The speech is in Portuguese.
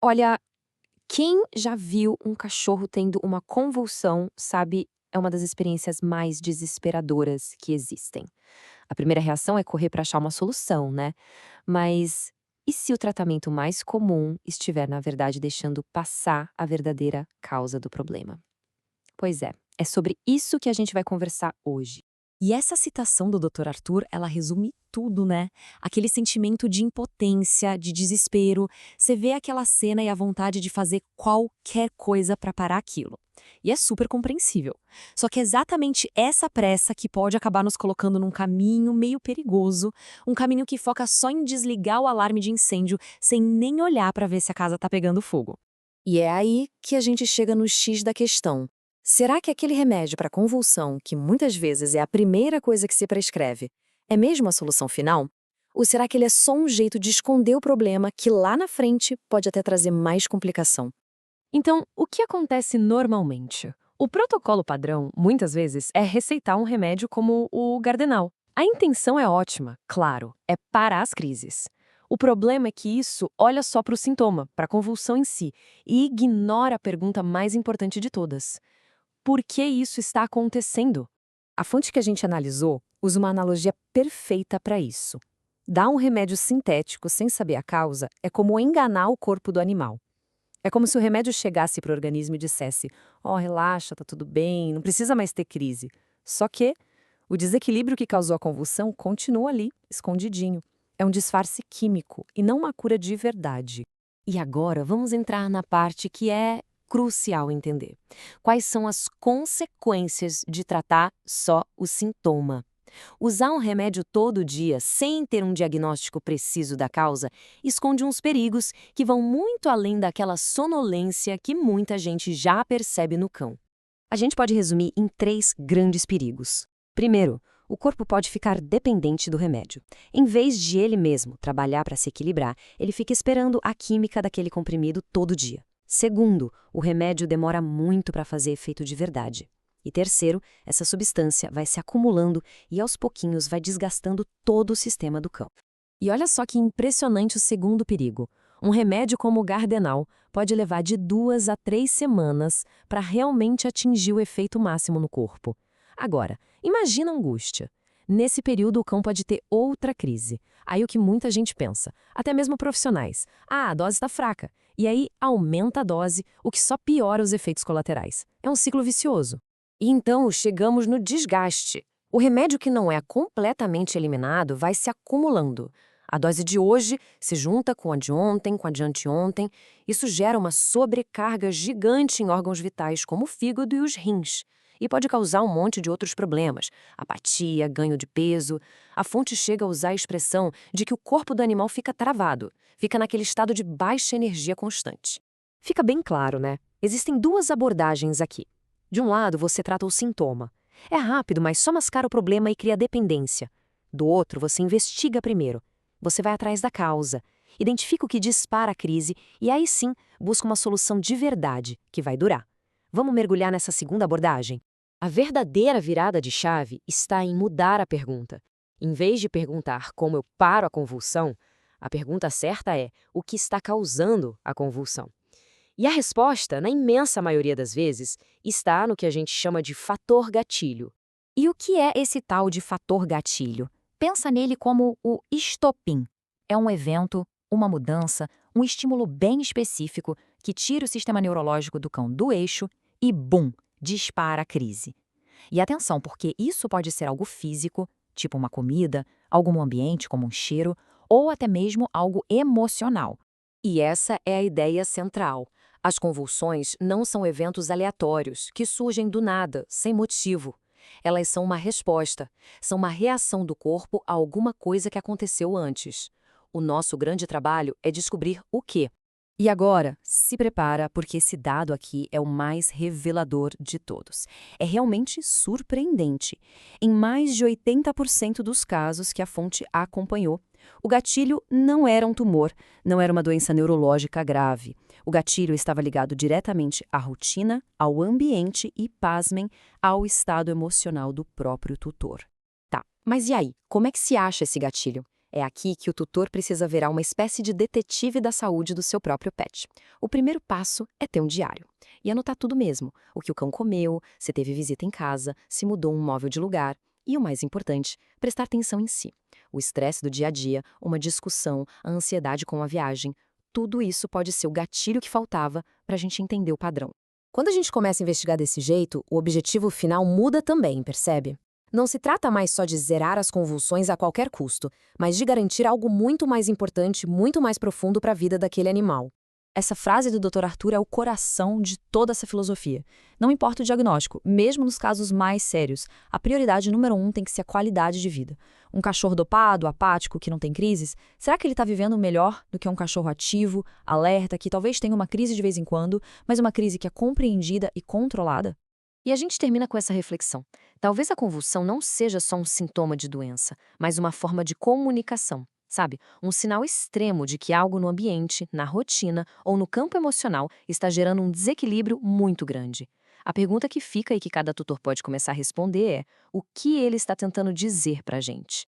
Olha, quem já viu um cachorro tendo uma convulsão, sabe, é uma das experiências mais desesperadoras que existem. A primeira reação é correr para achar uma solução, né? Mas e se o tratamento mais comum estiver, na verdade, deixando passar a verdadeira causa do problema? Pois é sobre isso que a gente vai conversar hoje. E essa citação do Dr. Arthur, ela resume tudo, né? Aquele sentimento de impotência, de desespero. Você vê aquela cena e a vontade de fazer qualquer coisa para parar aquilo. E é super compreensível. Só que é exatamente essa pressa que pode acabar nos colocando num caminho meio perigoso, um caminho que foca só em desligar o alarme de incêndio sem nem olhar para ver se a casa tá pegando fogo. E é aí que a gente chega no X da questão. Será que aquele remédio para convulsão, que muitas vezes é a primeira coisa que se prescreve, é mesmo a solução final? Ou será que ele é só um jeito de esconder o problema que lá na frente pode até trazer mais complicação? Então, o que acontece normalmente? O protocolo padrão, muitas vezes, é receitar um remédio como o Gardenal. A intenção é ótima, claro, é parar as crises. O problema é que isso olha só para o sintoma, para a convulsão em si, e ignora a pergunta mais importante de todas. Por que isso está acontecendo? A fonte que a gente analisou usa uma analogia perfeita para isso. Dar um remédio sintético sem saber a causa é como enganar o corpo do animal. É como se o remédio chegasse para o organismo e dissesse: "Ó, relaxa, tá tudo bem, não precisa mais ter crise". Só que o desequilíbrio que causou a convulsão continua ali, escondidinho. É um disfarce químico e não uma cura de verdade. E agora vamos entrar na parte que é crucial entender. Quais são as consequências de tratar só o sintoma? Usar um remédio todo dia sem ter um diagnóstico preciso da causa esconde uns perigos que vão muito além daquela sonolência que muita gente já percebe no cão. A gente pode resumir em três grandes perigos. Primeiro, o corpo pode ficar dependente do remédio. Em vez de ele mesmo trabalhar para se equilibrar, ele fica esperando a química daquele comprimido todo dia. Segundo, o remédio demora muito para fazer efeito de verdade. E terceiro, essa substância vai se acumulando e aos pouquinhos vai desgastando todo o sistema do cão. E olha só que impressionante o segundo perigo. Um remédio como o Gardenal pode levar de 2 a 3 semanas para realmente atingir o efeito máximo no corpo. Agora, imagina a angústia. Nesse período, o cão pode ter outra crise. Aí o que muita gente pensa, até mesmo profissionais: a dose está fraca. E aí aumenta a dose, o que só piora os efeitos colaterais. É um ciclo vicioso. E então chegamos no desgaste. O remédio que não é completamente eliminado vai se acumulando. A dose de hoje se junta com a de ontem, com a de anteontem. Isso gera uma sobrecarga gigante em órgãos vitais como o fígado e os rins. E pode causar um monte de outros problemas: apatia, ganho de peso. A fonte chega a usar a expressão de que o corpo do animal fica travado, fica naquele estado de baixa energia constante. Fica bem claro, né? Existem duas abordagens aqui. De um lado, você trata o sintoma. É rápido, mas só mascara o problema e cria dependência. Do outro, você investiga primeiro. Você vai atrás da causa, identifica o que dispara a crise e aí sim busca uma solução de verdade, que vai durar. Vamos mergulhar nessa segunda abordagem? A verdadeira virada de chave está em mudar a pergunta. Em vez de perguntar como eu paro a convulsão, a pergunta certa é: o que está causando a convulsão? E a resposta, na imensa maioria das vezes, está no que a gente chama de fator gatilho. E o que é esse tal de fator gatilho? Pensa nele como o estopim. É um evento, uma mudança, um estímulo bem específico que tira o sistema neurológico do cão do eixo e, bum, dispara a crise. E atenção, porque isso pode ser algo físico, tipo uma comida, algo no ambiente, como um cheiro, ou até mesmo algo emocional. E essa é a ideia central. As convulsões não são eventos aleatórios, que surgem do nada, sem motivo. Elas são uma resposta, são uma reação do corpo a alguma coisa que aconteceu antes. O nosso grande trabalho é descobrir o quê. E agora, se prepara, porque esse dado aqui é o mais revelador de todos. É realmente surpreendente. Em mais de 80% dos casos que a fonte acompanhou, o gatilho não era um tumor, não era uma doença neurológica grave. O gatilho estava ligado diretamente à rotina, ao ambiente e, pasmem, ao estado emocional do próprio tutor. Tá, mas e aí? Como é que se acha esse gatilho? É aqui que o tutor precisa virar uma espécie de detetive da saúde do seu próprio pet. O primeiro passo é ter um diário. E anotar tudo mesmo: o que o cão comeu, se teve visita em casa, se mudou um móvel de lugar. E o mais importante, prestar atenção em si. O estresse do dia a dia, uma discussão, a ansiedade com a viagem. Tudo isso pode ser o gatilho que faltava para a gente entender o padrão. Quando a gente começa a investigar desse jeito, o objetivo final muda também, percebe? Não se trata mais só de zerar as convulsões a qualquer custo, mas de garantir algo muito mais importante, muito mais profundo para a vida daquele animal. Essa frase do Dr. Arthur é o coração de toda essa filosofia. Não importa o diagnóstico, mesmo nos casos mais sérios, a prioridade número 1 tem que ser a qualidade de vida. Um cachorro dopado, apático, que não tem crises, será que ele está vivendo melhor do que um cachorro ativo, alerta, que talvez tenha uma crise de vez em quando, mas uma crise que é compreendida e controlada? E a gente termina com essa reflexão. Talvez a convulsão não seja só um sintoma de doença, mas uma forma de comunicação, sabe? Um sinal extremo de que algo no ambiente, na rotina ou no campo emocional está gerando um desequilíbrio muito grande. A pergunta que fica e que cada tutor pode começar a responder é: o que ele está tentando dizer pra gente?